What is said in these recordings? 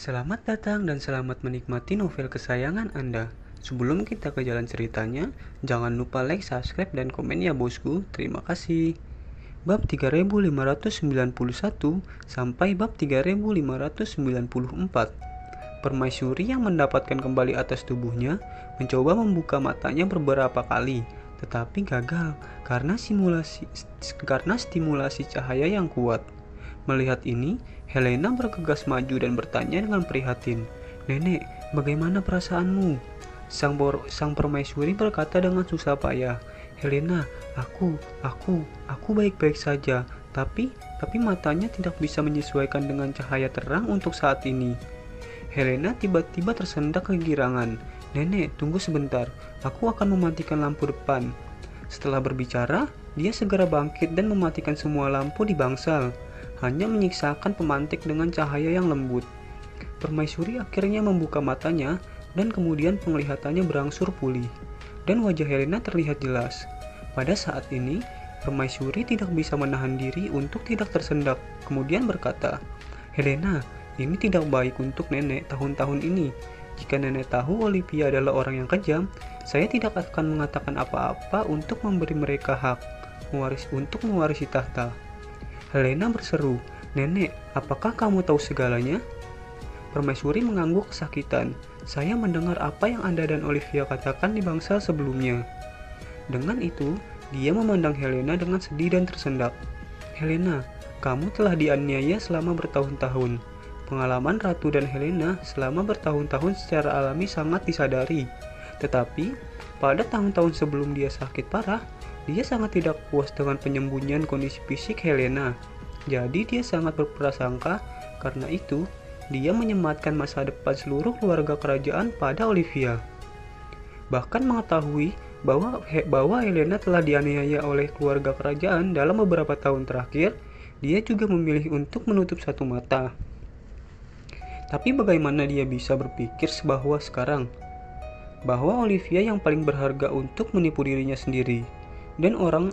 Selamat datang dan selamat menikmati novel kesayangan Anda. Sebelum kita ke jalan ceritanya, jangan lupa like, subscribe, dan komen ya bosku. Terima kasih. Bab 3591 sampai bab 3594. Permaisuri yang mendapatkan kembali atas tubuhnya mencoba membuka matanya beberapa kali, tetapi gagal karena stimulasi cahaya yang kuat. Melihat ini, Helena bergegas maju dan bertanya dengan prihatin, "Nenek, bagaimana perasaanmu?" Sang permaisuri berkata dengan susah payah, "Helena, aku baik-baik saja, tapi matanya tidak bisa menyesuaikan dengan cahaya terang untuk saat ini." Helena tiba-tiba tersendak kegirangan. "Nenek, tunggu sebentar, aku akan mematikan lampu depan." Setelah berbicara, dia segera bangkit dan mematikan semua lampu di bangsal, hanya menyisakan pemantik dengan cahaya yang lembut. Permaisuri akhirnya membuka matanya dan kemudian penglihatannya berangsur pulih, dan wajah Helena terlihat jelas. Pada saat ini, Permaisuri tidak bisa menahan diri untuk tidak tersendak, kemudian berkata, "Helena, ini tidak baik untuk nenek tahun-tahun ini. Jika nenek tahu Olivia adalah orang yang kejam, saya tidak akan mengatakan apa-apa untuk memberi mereka hak untuk mewarisi tahta." Helena berseru, "Nenek, apakah kamu tahu segalanya?" Permaisuri mengangguk kesakitan. "Saya mendengar apa yang Anda dan Olivia katakan di bangsal sebelumnya." Dengan itu, dia memandang Helena dengan sedih dan tersendak. "Helena, kamu telah dianiaya selama bertahun-tahun. Pengalaman Ratu dan Helena selama bertahun-tahun secara alami sangat disadari. Tetapi, pada tahun-tahun sebelum dia sakit parah, dia sangat tidak puas dengan penyembunyian kondisi fisik Helena. Jadi dia sangat berprasangka, karena itu, dia menyematkan masa depan seluruh keluarga kerajaan pada Olivia. Bahkan mengetahui bahwa Helena telah dianiaya oleh keluarga kerajaan dalam beberapa tahun terakhir, dia juga memilih untuk menutup satu mata. Tapi bagaimana dia bisa berpikir bahwa Olivia yang paling berharga untuk menipu dirinya sendiri, dan orang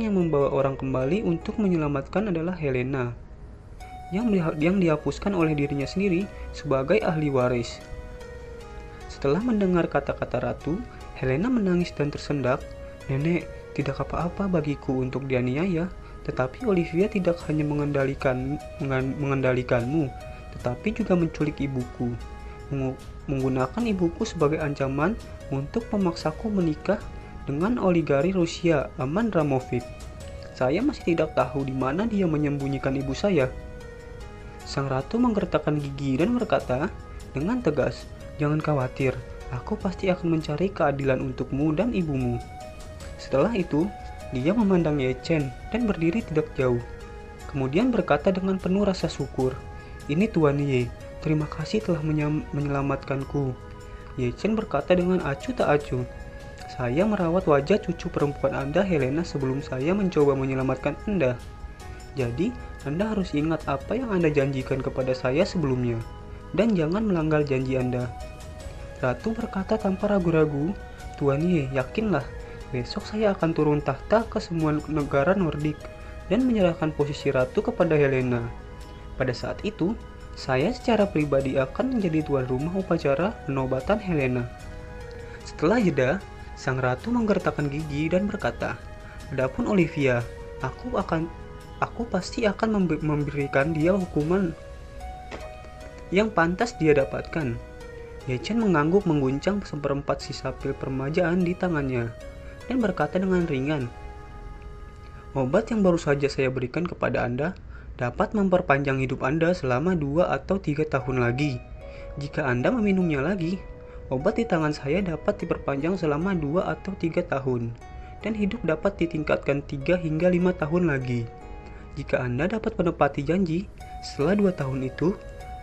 yang membawa orang kembali untuk menyelamatkan adalah Helena, yang dihapuskan oleh dirinya sendiri sebagai ahli waris. Setelah mendengar kata-kata Ratu, Helena menangis dan tersendak. "Nenek, tidak apa-apa bagiku untuk dianiaya, tetapi Olivia tidak hanya mengendalikanmu, tetapi juga menculik ibuku, menggunakan ibuku sebagai ancaman untuk memaksaku menikah dengan oligari Rusia, Aman Ramovic. Saya masih tidak tahu di mana dia menyembunyikan ibu saya." Sang ratu menggertakkan gigi dan berkata dengan tegas, "Jangan khawatir, aku pasti akan mencari keadilan untukmu dan ibumu." Setelah itu, dia memandang Ye Chen dan berdiri tidak jauh. Kemudian berkata dengan penuh rasa syukur, "Ini Tuan Ye, terima kasih telah menyelamatkanku." Ye Chen berkata dengan acuh tak acuh, "Saya merawat wajah cucu perempuan Anda, Helena, sebelum saya mencoba menyelamatkan Anda. Jadi, Anda harus ingat apa yang Anda janjikan kepada saya sebelumnya, dan jangan melanggar janji Anda." Ratu berkata tanpa ragu-ragu, "Tuan Ye, yakinlah, besok saya akan turun tahta ke semua negara Nordik dan menyerahkan posisi ratu kepada Helena. Pada saat itu, saya secara pribadi akan menjadi tuan rumah upacara penobatan Helena." Setelah jeda, sang ratu menggertakkan gigi dan berkata, "Adapun Olivia, aku pasti akan memberikan dia hukuman yang pantas dia dapatkan." Ye Chen mengangguk mengguncang seperempat sisa pil permajaan di tangannya dan berkata dengan ringan, "Obat yang baru saja saya berikan kepada Anda dapat memperpanjang hidup Anda selama 2 atau 3 tahun lagi. Jika Anda meminumnya lagi, obat di tangan saya dapat diperpanjang selama 2 atau 3 tahun, dan hidup dapat ditingkatkan 3 hingga 5 tahun lagi. Jika Anda dapat menepati janji, setelah 2 tahun itu,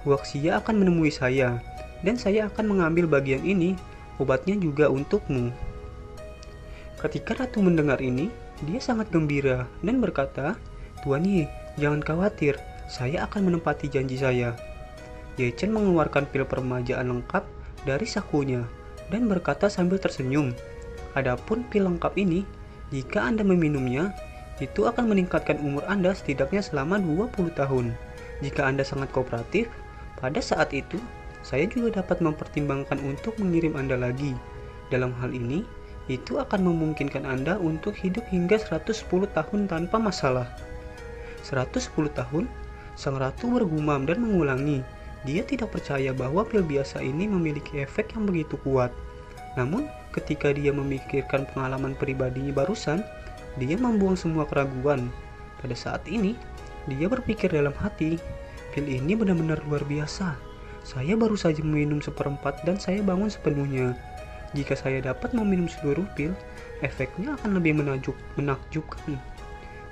Huaxia akan menemui saya, dan saya akan mengambil bagian ini, obatnya juga untukmu." Ketika Ratu mendengar ini, dia sangat gembira dan berkata, "Tuan Ye, jangan khawatir, saya akan menepati janji saya." Ye Chen mengeluarkan pil permajaan lengkap dari sakunya dan berkata sambil tersenyum, "Adapun pil lengkap ini, jika Anda meminumnya, itu akan meningkatkan umur Anda setidaknya selama 20 tahun. Jika Anda sangat kooperatif, Pada saat itu, saya juga dapat mempertimbangkan untuk mengirim Anda lagi. Dalam hal ini, itu akan memungkinkan Anda untuk hidup hingga 110 tahun tanpa masalah. 110 tahun? Sang ratu bergumam dan mengulangi. Dia tidak percaya bahwa pil biasa ini memiliki efek yang begitu kuat. Namun, ketika dia memikirkan pengalaman pribadinya barusan, dia membuang semua keraguan. Pada saat ini, dia berpikir dalam hati, pil ini benar-benar luar biasa. Saya baru saja meminum seperempat dan saya bangun sepenuhnya. Jika saya dapat meminum seluruh pil, efeknya akan lebih menakjubkan.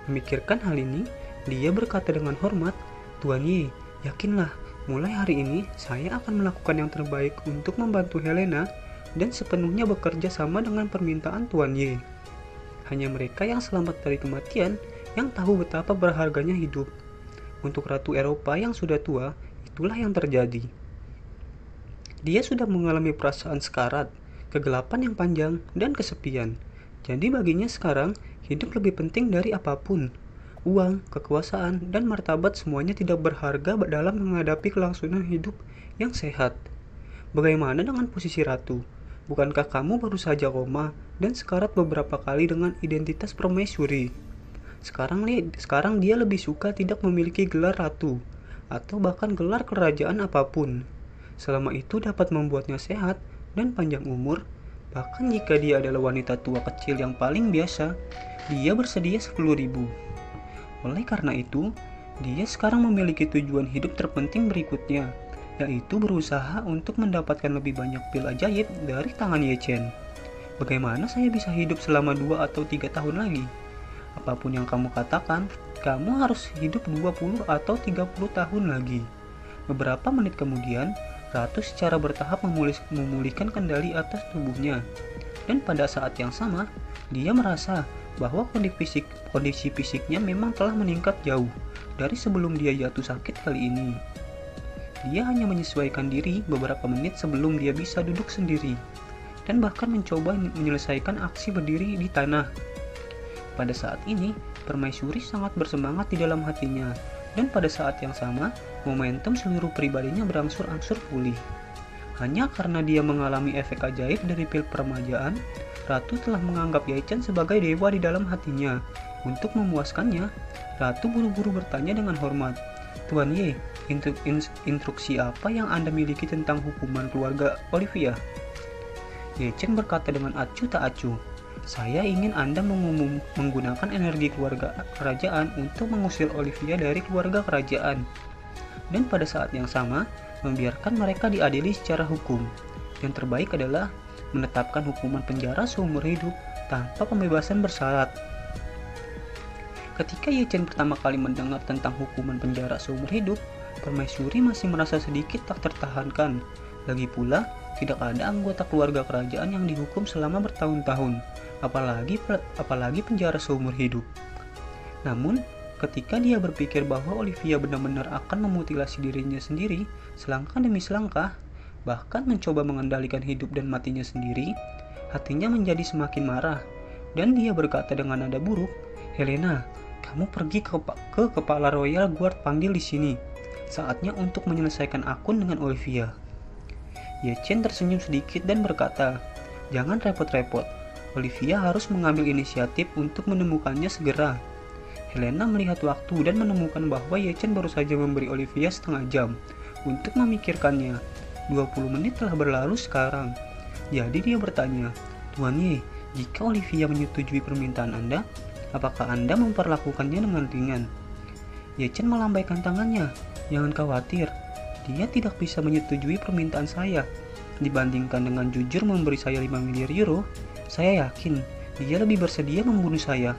Memikirkan hal ini, dia berkata dengan hormat, "Tuan Ye, yakinlah, mulai hari ini saya akan melakukan yang terbaik untuk membantu Helena dan sepenuhnya bekerja sama dengan permintaan Tuan Ye." Hanya mereka yang selamat dari kematian yang tahu betapa berharganya hidup. Untuk Ratu Eropa yang sudah tua, itulah yang terjadi. Dia sudah mengalami perasaan sekarat, kegelapan yang panjang, dan kesepian. Jadi baginya sekarang, hidup lebih penting dari apapun. Uang, kekuasaan, dan martabat semuanya tidak berharga dalam menghadapi kelangsungan hidup yang sehat. Bagaimana dengan posisi Ratu? Bukankah kamu baru saja koma dan sekarat beberapa kali dengan identitas permaisuri? Sekarang dia lebih suka tidak memiliki gelar Ratu, atau bahkan gelar kerajaan apapun. Selama itu dapat membuatnya sehat dan panjang umur, bahkan jika dia adalah wanita tua kecil yang paling biasa, dia bersedia 10.000. Oleh karena itu, dia sekarang memiliki tujuan hidup terpenting berikutnya, yaitu berusaha untuk mendapatkan lebih banyak pil ajaib dari tangan Ye Chen. Bagaimana saya bisa hidup selama 2 atau 3 tahun lagi? Apapun yang kamu katakan, kamu harus hidup 20 atau 30 tahun lagi. Beberapa menit kemudian, Ratu secara bertahap memulihkan kendali atas tubuhnya. Dan pada saat yang sama, dia merasa bahwa kondisi fisiknya memang telah meningkat jauh dari sebelum dia jatuh sakit kali ini. Dia hanya menyesuaikan diri beberapa menit sebelum dia bisa duduk sendiri, dan bahkan mencoba menyelesaikan aksi berdiri di tanah. Pada saat ini, permaisuri sangat bersemangat di dalam hatinya, dan pada saat yang sama, momentum seluruh pribadinya berangsur-angsur pulih. Hanya karena dia mengalami efek ajaib dari pil permajaan, Ratu telah menganggap Ye Chen sebagai dewa di dalam hatinya. Untuk memuaskannya, Ratu buru-buru bertanya dengan hormat, "Tuan Ye, instruksi apa yang Anda miliki tentang hukuman keluarga Olivia?" Ye Chen berkata dengan acuh tak acuh, "Saya ingin Anda menggunakan energi keluarga kerajaan untuk mengusir Olivia dari keluarga kerajaan. Dan pada saat yang sama, membiarkan mereka diadili secara hukum. Yang terbaik adalah menetapkan hukuman penjara seumur hidup tanpa pembebasan bersyarat." Ketika Ye Chen pertama kali mendengar tentang hukuman penjara seumur hidup, permaisuri masih merasa sedikit tak tertahankan. Lagi pula, tidak ada anggota keluarga kerajaan yang dihukum selama bertahun-tahun, apalagi penjara seumur hidup. Namun, ketika dia berpikir bahwa Olivia benar-benar akan memutilasi dirinya sendiri selangkah demi selangkah, bahkan mencoba mengendalikan hidup dan matinya sendiri, hatinya menjadi semakin marah, dan dia berkata dengan nada buruk, "Helena, kamu pergi ke kepala Royal Guard panggil di sini. Saatnya untuk menyelesaikan akun dengan Olivia." Ye Chen tersenyum sedikit dan berkata, "Jangan repot-repot. Olivia harus mengambil inisiatif untuk menemukannya segera." Helena melihat waktu dan menemukan bahwa Ye Chen baru saja memberi Olivia setengah jam untuk memikirkannya. 20 menit telah berlalu sekarang. Jadi dia bertanya, "Tuan Ye, jika Olivia menyetujui permintaan Anda, apakah Anda memperlakukannya dengan ringan?" Ye Chen melambaikan tangannya. "Jangan khawatir, dia tidak bisa menyetujui permintaan saya. Dibandingkan dengan jujur memberi saya 5 miliar euro, saya yakin dia lebih bersedia membunuh saya."